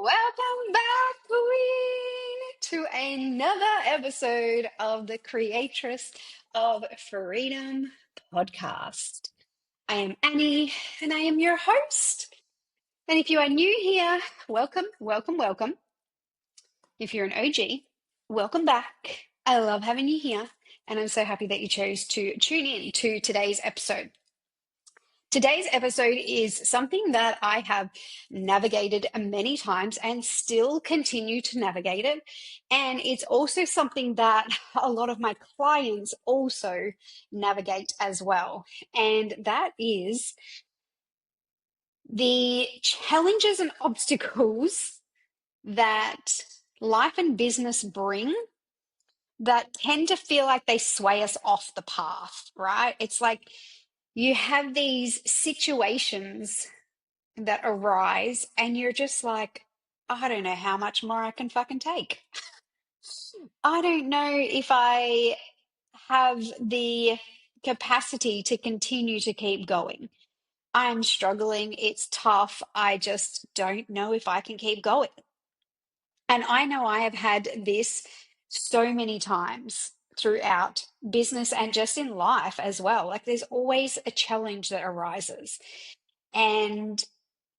Welcome back, Queen, to another episode of the Creatress of Freedom podcast. I am Annie and I am your host. And if you are new here, welcome, welcome, welcome. If you're an OG, welcome back. I love having you here, and I'm so happy that you chose to tune in to today's episode. Today's episode is something that I have navigated many times and still continue to navigate it. And it's also something that a lot of my clients also navigate as well. And that is the challenges and obstacles that life and business bring that tend to feel like they sway us off the path, right? It's like you have these situations that arise and you're just like, I don't know how much more I can fucking take. I don't know if I have the capacity to continue to keep going. I'm struggling. It's tough. I just don't know if I can keep going. And I know I have had this so many times throughout business and just in life as well. Like there's always a challenge that arises. And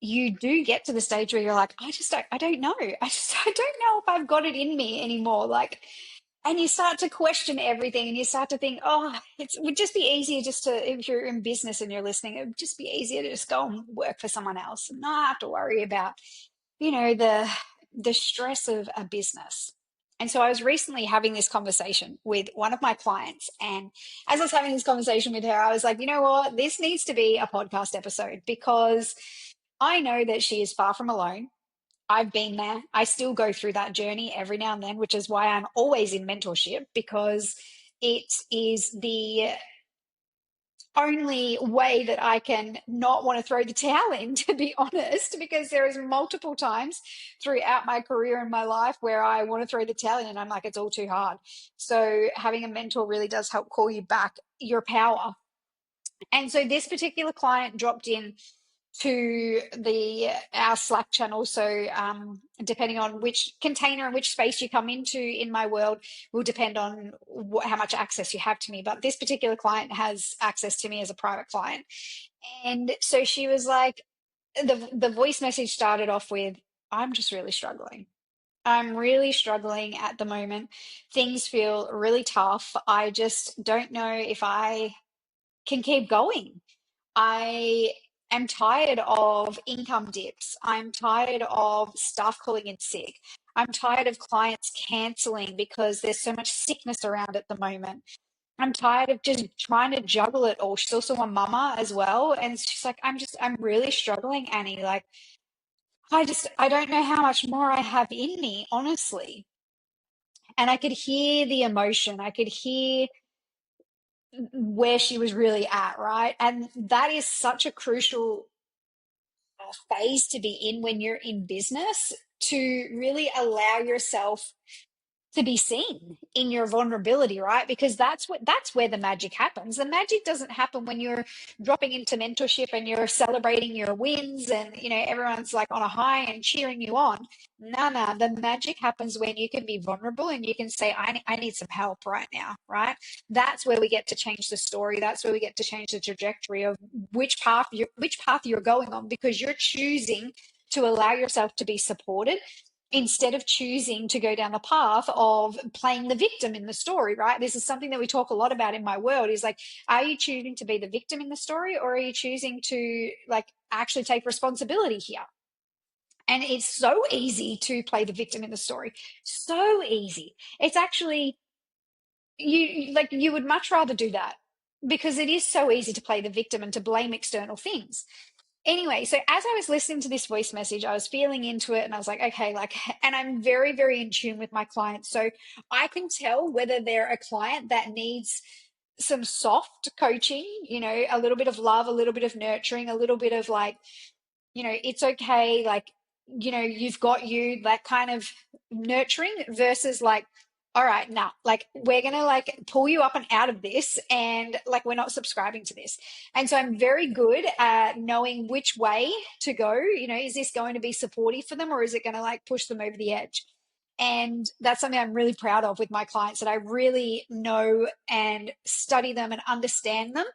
you do get to the stage where you're like, I don't know. I don't know if I've got it in me anymore. Like, and you start to question everything and you start to think, oh, it would just be easier just to, if you're in business and you're listening, it would just be easier to just go and work for someone else and not have to worry about, the stress of a business. And so I was recently having this conversation with one of my clients. And as I was having this conversation with her, I was like, you know what? This needs to be a podcast episode because I know that she is far from alone. I've been there. I still go through that journey every now and then, which is why I'm always in mentorship, because it is the only way that I can not want to throw the towel in, to be honest, because there is multiple times throughout my career and my life where I want to throw the towel in and I'm like, it's all too hard. So having a mentor really does help call you back your power. And so this particular client dropped in to our Slack channel. So depending on which container and which space you come into in my world will depend on how much access you have to me. But this particular client has access to me as a private client. And so she was like, the voice message started off with, I'm just really struggling. I'm really struggling at the moment. Things feel really tough. I just don't know if I can keep going. I am tired of income dips. I'm tired of staff calling in sick. I'm tired of clients canceling because there's so much sickness around at the moment. I'm tired of just trying to juggle it all. She's also a mama as well. And she's like, I'm really struggling, Annie. Like, I don't know how much more I have in me, honestly. And I could hear the emotion. I could hear where she was really at, right? And that is such a crucial phase to be in when you're in business, to really allow yourself to be seen in your vulnerability, right? Because that's where the magic happens. The magic doesn't happen when you're dropping into mentorship and you're celebrating your wins and everyone's like on a high and cheering you on. No, the magic happens when you can be vulnerable and you can say, I need some help right now, right? That's where we get to change the story. That's where we get to change the trajectory of which path you're going on, because you're choosing to allow yourself to be supported instead of choosing to go down the path of playing the victim in the story, right? This is something that we talk a lot about in my world, is like, are you choosing to be the victim in the story, or are you choosing to like actually take responsibility here? And it's so easy to play the victim in the story. So easy. It's actually, you would much rather do that, because it is so easy to play the victim and to blame external things. Anyway, so as I was listening to this voice message, I was feeling into it and I was like, okay, and I'm very, very in tune with my clients. So I can tell whether they're a client that needs some soft coaching, a little bit of love, a little bit of nurturing, a little bit of like, it's okay. Like, you've got that kind of nurturing, versus like all right, now, like, we're gonna like pull you up and out of this, and like, we're not subscribing to this. And so I'm very good at knowing which way to go. You know, is this going to be supportive for them, or is it going to like push them over the edge? And that's something I'm really proud of with my clients, that I really know and study them and understand them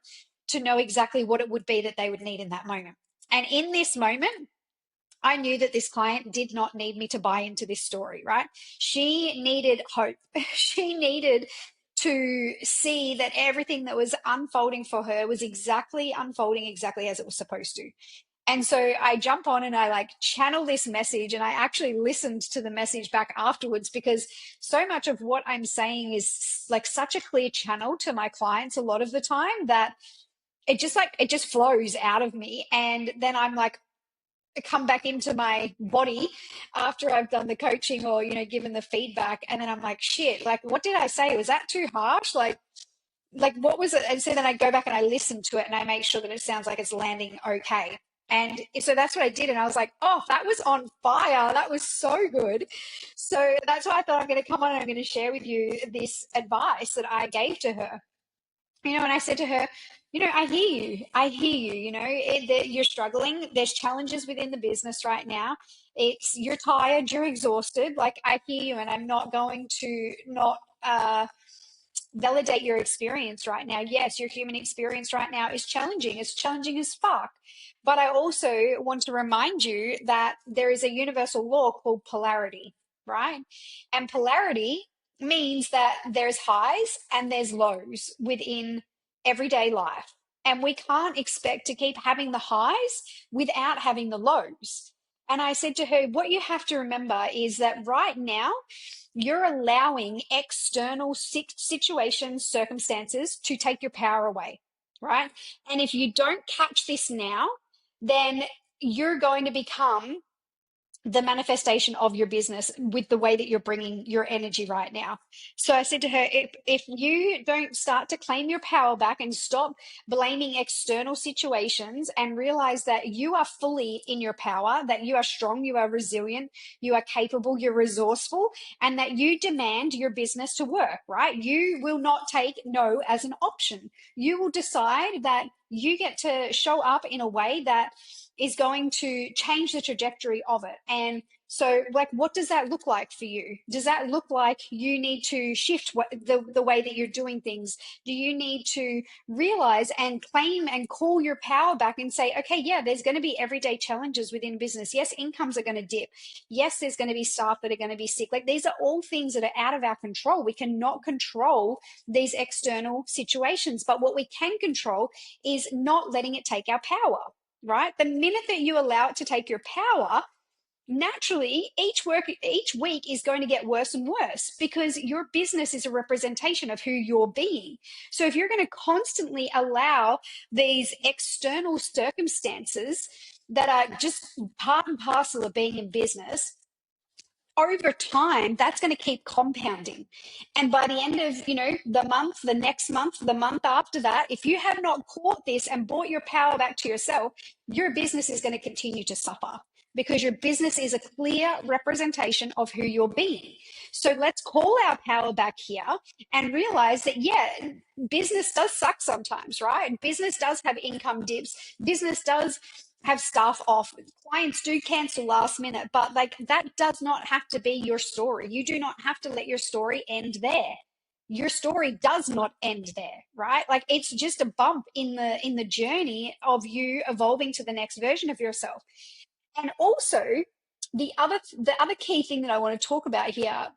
to know exactly what it would be that they would need in that moment. And in this moment, I knew that this client did not need me to buy into this story, right? She needed hope. She needed to see that everything that was unfolding for her was exactly unfolding exactly as it was supposed to. And so I jump on and I like channel this message, and I actually listened to the message back afterwards, because so much of what I'm saying is like such a clear channel to my clients a lot of the time, that it just flows out of me. And then I'm like, come back into my body after I've done the coaching or, you know, given the feedback. And then I'm like, shit, like, what did I say? Was that too harsh? Like what was it? And so then I go back and I listen to it and I make sure that it sounds like it's landing okay. And so that's what I did. And I was like, oh, that was on fire. That was so good. So that's why I thought I'm going to come on and I'm going to share with you this advice that I gave to her. You know, and I said to her, you know, I hear you. I hear you. You know, you're struggling. There's challenges within the business right now. You're tired. You're exhausted. Like, I hear you, and I'm not going to not validate your experience right now. Yes, your human experience right now is challenging. It's challenging as fuck. But I also want to remind you that there is a universal law called polarity, right? And polarity means that there's highs and there's lows within everyday life. And we can't expect to keep having the highs without having the lows. And I said to her, what you have to remember is that right now, you're allowing external situations, circumstances to take your power away, right? And if you don't catch this now, then you're going to become the manifestation of your business with the way that you're bringing your energy right now. So I said to her, if you don't start to claim your power back and stop blaming external situations and realize that you are fully in your power, that you are strong, you are resilient, you are capable, you're resourceful, and that you demand your business to work, right? You will not take no as an option. You will decide that you get to show up in a way that is going to change the trajectory of it. And so, like, what does that look like for you? Does that look like you need to shift the way that you're doing things? Do you need to realize and claim and call your power back and say, okay, yeah, there's going to be everyday challenges within business. Yes, incomes are going to dip. Yes, there's going to be staff that are going to be sick. Like, these are all things that are out of our control. We cannot control these external situations, but what we can control is not letting it take our power. Right? The minute that you allow it to take your power, naturally each week is going to get worse and worse, because your business is a representation of who you're being. So if you're going to constantly allow these external circumstances that are just part and parcel of being in business, over time, that's going to keep compounding. And by the end of, you know, the month, the next month, the month after that, if you have not caught this and brought your power back to yourself, your business is going to continue to suffer, because your business is a clear representation of who you're being. So let's call our power back here and realize that, yeah, business does suck sometimes, right? Business does have income dips. Business does have staff off. Clients do cancel last minute, but like, that does not have to be your story. You do not have to let your story end there. Your story does not end there, right? Like, it's just a bump in the journey of you evolving to the next version of yourself. And also, the other key thing that I want to talk about here,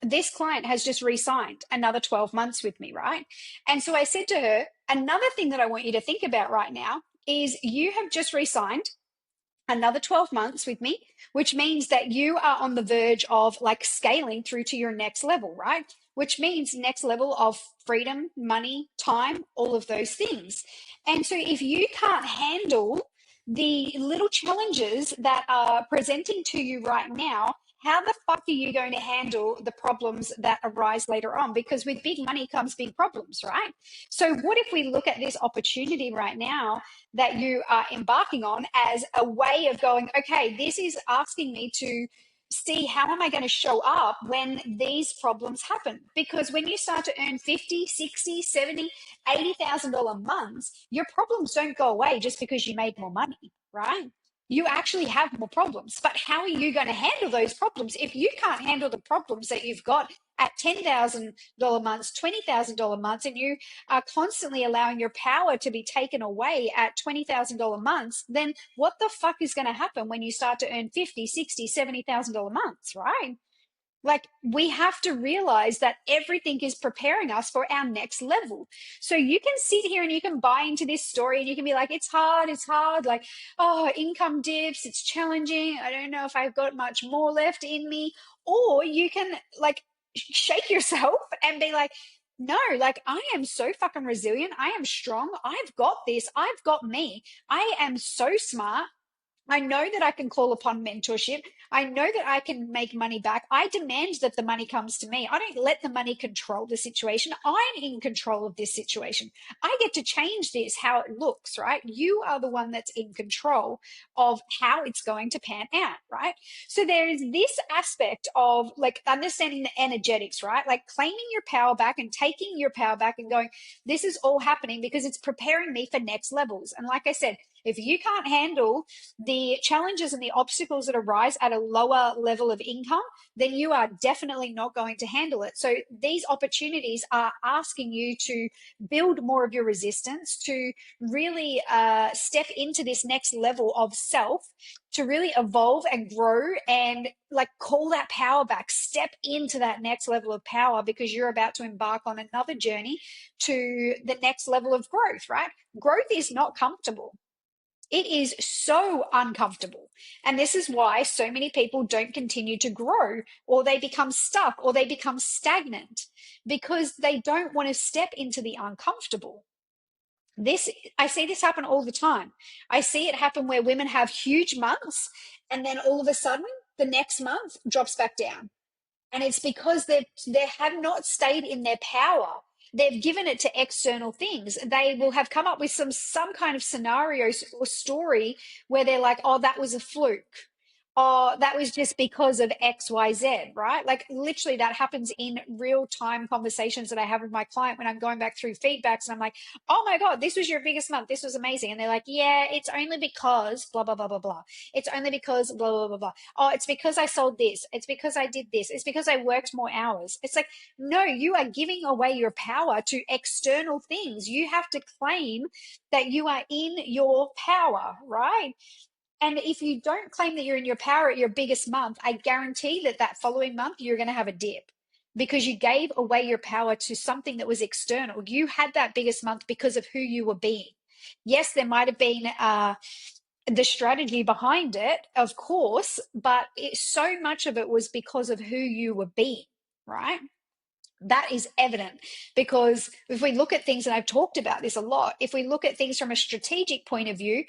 this client has just re-signed another 12 months with me, right? And so I said to her, another thing that I want you to think about right now is you have just re-signed another 12 months with me, which means that you are on the verge of like scaling through to your next level, right? Which means next level of freedom, money, time, all of those things. And so if you can't handle the little challenges that are presenting to you right now, how the fuck are you going to handle the problems that arise later on? Because with big money comes big problems, right? So what if we look at this opportunity right now that you are embarking on as a way of going, okay, this is asking me to see how am I going to show up when these problems happen? Because when you start to earn 50, 60, 70, $80,000 months, your problems don't go away just because you made more money, right? You actually have more problems. But how are you going to handle those problems if you can't handle the problems that you've got at $10,000 months, $20,000 months, and you are constantly allowing your power to be taken away at $20,000 months? Then what the fuck is going to happen when you start to earn 50, 60, $70,000 months, right? Like, we have to realize that everything is preparing us for our next level. So you can sit here and you can buy into this story and you can be like, it's hard. Like, oh, income dips, it's challenging. I don't know if I've got much more left in me. Or you can like shake yourself and be like, no, like I am so fucking resilient. I am strong. I've got this. I've got me. I am so smart. I know that I can call upon mentorship. I know that I can make money back. I demand that the money comes to me. I don't let the money control the situation. I'm in control of this situation. I get to change this, how it looks, right? You are the one that's in control of how it's going to pan out, right? So there is this aspect of like understanding the energetics, right? Like claiming your power back and taking your power back and going, this is all happening because it's preparing me for next levels. And like I said, if you can't handle the challenges and the obstacles that arise at a lower level of income, then you are definitely not going to handle it. So these opportunities are asking you to build more of your resistance, to really step into this next level of self, to really evolve and grow and like call that power back, step into that next level of power, because you're about to embark on another journey to the next level of growth, right? Growth is not comfortable. It is so uncomfortable. And this is why so many people don't continue to grow, or they become stuck, or they become stagnant, because they don't want to step into the uncomfortable. I see this happen all the time. I see it happen where women have huge months and then all of a sudden the next month drops back down. And it's because they have not stayed in their power. They've given it to external things. They will have come up with some kind of scenario or story where they're like, oh, that was a fluke. Oh, that was just because of XYZ, right? Like literally that happens in real time conversations that I have with my client when I'm going back through feedbacks and I'm like, oh my God, this was your biggest month. This was amazing. And they're like, yeah, it's only because blah, blah, blah, blah, blah. It's only because blah, blah, blah, blah. Oh, it's because I sold this. It's because I did this. It's because I worked more hours. It's like, no, you are giving away your power to external things. You have to claim that you are in your power, right? And if you don't claim that you're in your power at your biggest month, I guarantee that that following month, you're going to have a dip because you gave away your power to something that was external. You had that biggest month because of who you were being. Yes, there might have been the strategy behind it, of course, but so much of it was because of who you were being, right? That is evident because if we look at things, and I've talked about this a lot, if we look at things from a strategic point of view,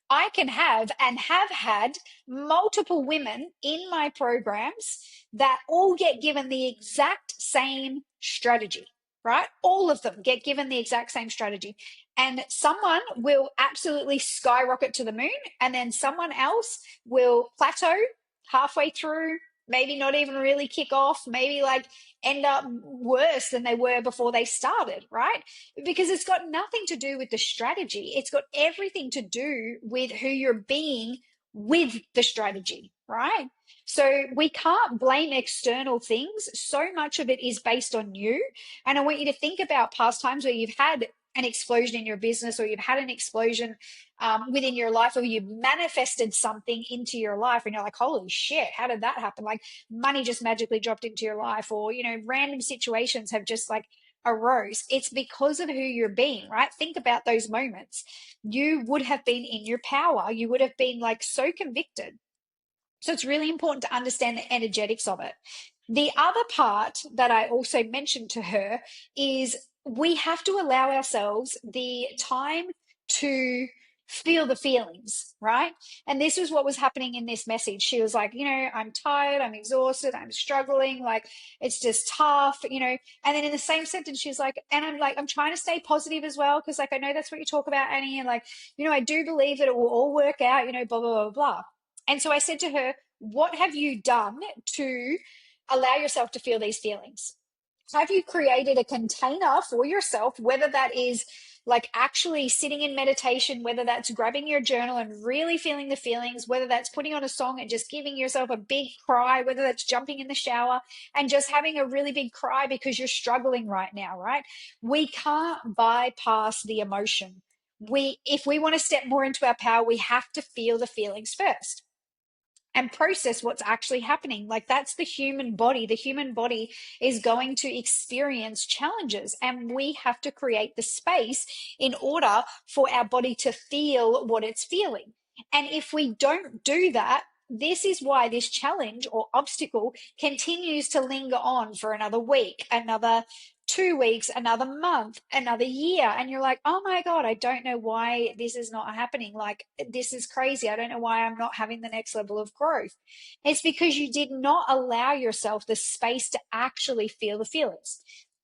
I can have and have had multiple women in my programs that all get given the exact same strategy, right? All of them get given the exact same strategy. And someone will absolutely skyrocket to the moon, and then someone else will plateau halfway through, maybe not even really kick off, maybe like end up worse than they were before they started, right? Because it's got nothing to do with the strategy. It's got everything to do with who you're being with the strategy, right? So we can't blame external things. So much of it is based on you. And I want you to think about past times where you've had an explosion in your business, or you've had an explosion within your life, or you've manifested something into your life and you're like, holy shit, how did that happen? Like money just magically dropped into your life, or, you know, random situations have just like arose. It's because of who you're being, right? Think about those moments. You would have been in your power. You would have been like so convicted. So it's really important to understand the energetics of it. The other part that I also mentioned to her is we have to allow ourselves the time to feel the feelings, right? And this is what was happening in this message. She was like, you know, I'm tired, I'm exhausted, I'm struggling, like it's just tough, you know. And then in the same sentence, she's like, and I'm like, I'm trying to stay positive as well, because like I know that's what you talk about, Annie, and like, you know, I do believe that it will all work out, you know, blah, blah, blah, blah. And so I said to her, what have you done to allow yourself to feel these feelings? Have you created a container for yourself, whether that is like actually sitting in meditation, whether that's grabbing your journal and really feeling the feelings, whether that's putting on a song and just giving yourself a big cry, whether that's jumping in the shower and just having a really big cry because you're struggling right now, right? We can't bypass the emotion. If we want to step more into our power, we have to feel the feelings first and process what's actually happening. Like, that's the human body. The human body is going to experience challenges, and we have to create the space in order for our body to feel what it's feeling. And if we don't do that, this is why this challenge or obstacle continues to linger on for another week, another 2 weeks, another month, another year. And you're like, oh my God, I don't know why this is not happening. Like, this is crazy. I don't know why I'm not having the next level of growth. It's because you did not allow yourself the space to actually feel the feelings.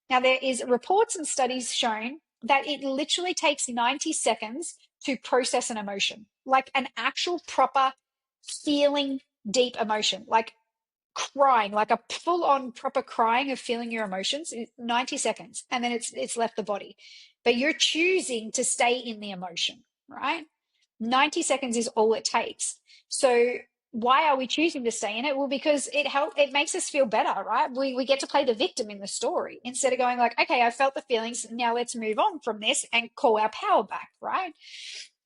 Now, there is reports and studies showing that it literally takes 90 seconds to process an emotion, like an actual proper feeling deep emotion, like crying, like a full-on proper crying of feeling your emotions, 90 seconds, and then it's left the body. But you're choosing to stay in the emotion, right? 90 seconds is all it takes. So why are we choosing to stay in it? Well, because it makes us feel better, right? We get to play the victim in the story instead of going like, okay, I felt the feelings, now let's move on from this and call our power back, right?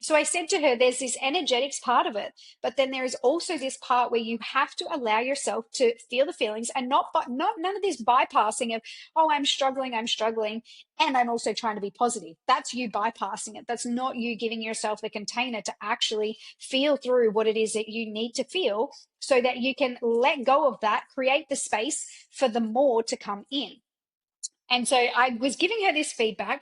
So I said to her, there's this energetics part of it, but then there is also this part where you have to allow yourself to feel the feelings and not none of this bypassing of, oh, I'm struggling, and I'm also trying to be positive. That's you bypassing it. That's not you giving yourself the container to actually feel through what it is that you need to feel so that you can let go of that, create the space for the more to come in. And so I was giving her this feedback,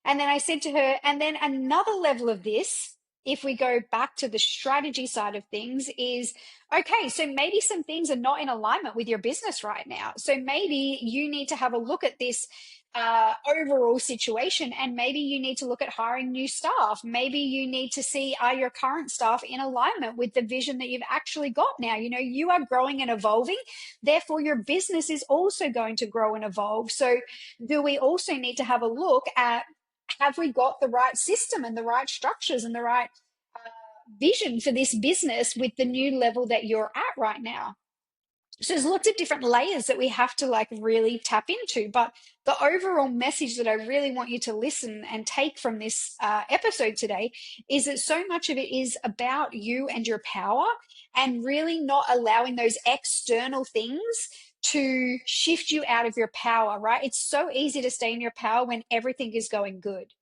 and then I said to her, and then another level of this, if we go back to the strategy side of things, is okay, so maybe some things are not in alignment with your business right now. So maybe you need to have a look at this overall situation, and maybe you need to look at hiring new staff. Maybe you need to see, are your current staff in alignment with the vision that you've actually got now? You know, you are growing and evolving, therefore your business is also going to grow and evolve. So do we also need to have a look at, have we got the right system and the right structures and the right vision for this business with the new level that you're at right now? So there's lots of different layers that we have to like really tap into. But the overall message that I really want you to listen and take from this episode today is that so much of it is about you and your power, and really not allowing those external things to shift you out of your power, right? It's so easy to stay in your power when everything is going good,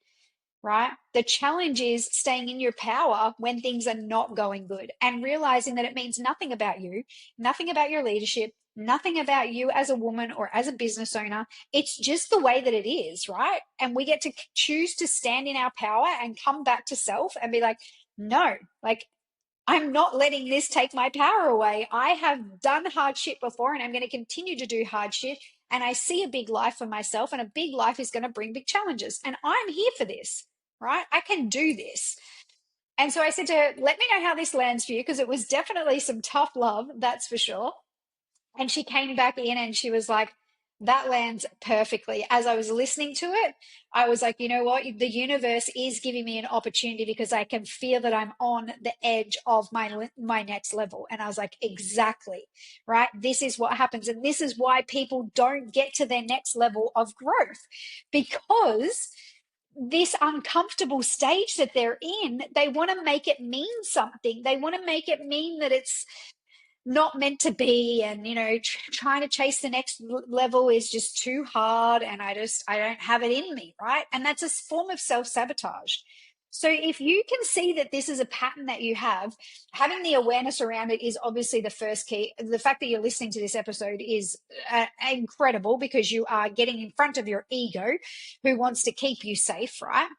right? The challenge is staying in your power when things are not going good, and realizing that it means nothing about you, nothing about your leadership, nothing about you as a woman or as a business owner. It's just the way that it is, right? And we get to choose to stand in our power and come back to self and be like, no, like, I'm not letting this take my power away. I have done hard shit before, and I'm going to continue to do hard shit. And I see a big life for myself, and a big life is going to bring big challenges. And I'm here for this, right? I can do this. And so I said to her, let me know how this lands for you, because it was definitely some tough love, that's for sure. And she came back in and she was like, that lands perfectly. As I was listening to it, I was like, you know what? The universe is giving me an opportunity because I can feel that I'm on the edge of my next level. And I was like, exactly, right? This is what happens. And this is why people don't get to their next level of growth, because this uncomfortable stage that they're in, they want to make it mean something. They want to make it mean that it's not meant to be, and you know, trying to chase the next level is just too hard, and I don't have it in me, right? And that's a form of self-sabotage. So if you can see that this is a pattern that you have, having the awareness around it is obviously the first key. The fact that you're listening to this episode is incredible, because you are getting in front of your ego, who wants to keep you safe, right?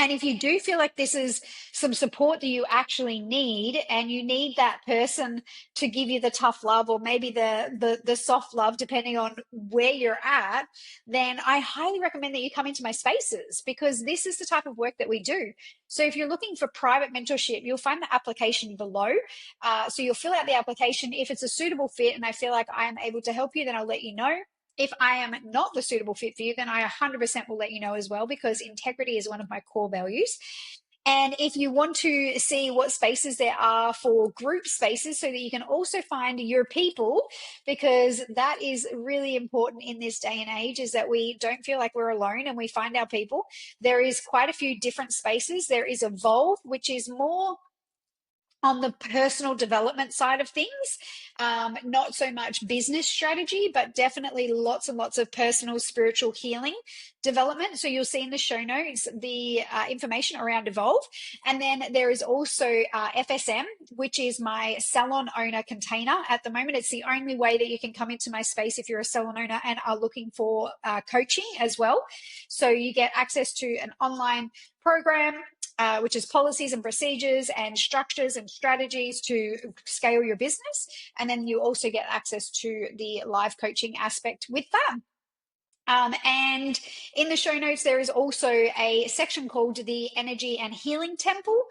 And if you do feel like this is some support that you actually need, and you need that person to give you the tough love, or maybe the soft love, depending on where you're at, then I highly recommend that you come into my spaces, because this is the type of work that we do. So if you're looking for private mentorship, you'll find the application below. So you'll fill out the application. If it's a suitable fit and I feel like I am able to help you, then I'll let you know. If I am not the suitable fit for you, then I 100% will let you know as well, because integrity is one of my core values. And if you want to see what spaces there are for group spaces, so that you can also find your people, because that is really important in this day and age, is that we don't feel like we're alone and we find our people. There is quite a few different spaces. There is Evolve, which is more on the personal development side of things, not so much business strategy, but definitely lots and lots of personal spiritual healing development. So you'll see in the show notes the information around Evolve. And then there is also FSM, which is my salon owner container. At the moment, it's the only way that you can come into my space if you're a salon owner and are looking for coaching as well. So you get access to an online program, which is policies and procedures and structures and strategies to scale your business. And then you also get access to the live coaching aspect with that. And in the show notes, there is also a section called the Energy and Healing Temple.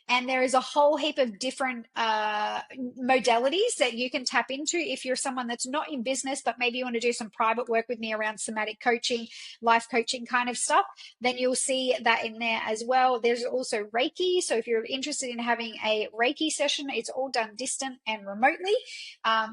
And there is a whole heap of different modalities that you can tap into if you're someone that's not in business, but maybe you want to do some private work with me around somatic coaching, life coaching kind of stuff. Then you'll see that in there as well. There's also Reiki. So if you're interested in having a Reiki session, it's all done distant and remotely.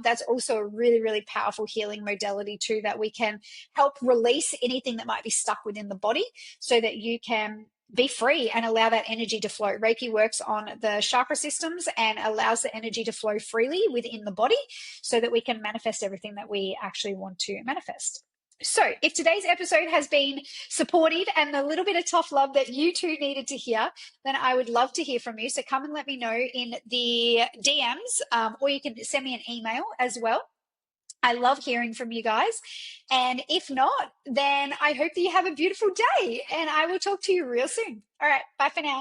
That's also a really, really powerful healing modality too, that we can help release anything that might be stuck within the body, so that you can be free and allow that energy to flow. Reiki works on the chakra systems and allows the energy to flow freely within the body, so that we can manifest everything that we actually want to manifest. So if today's episode has been supportive and a little bit of tough love that you too needed to hear, then I would love to hear from you. So come and let me know in the DMs, or you can send me an email as well. I love hearing from you guys. And if not, then I hope that you have a beautiful day, and I will talk to you real soon. All right. Bye for now.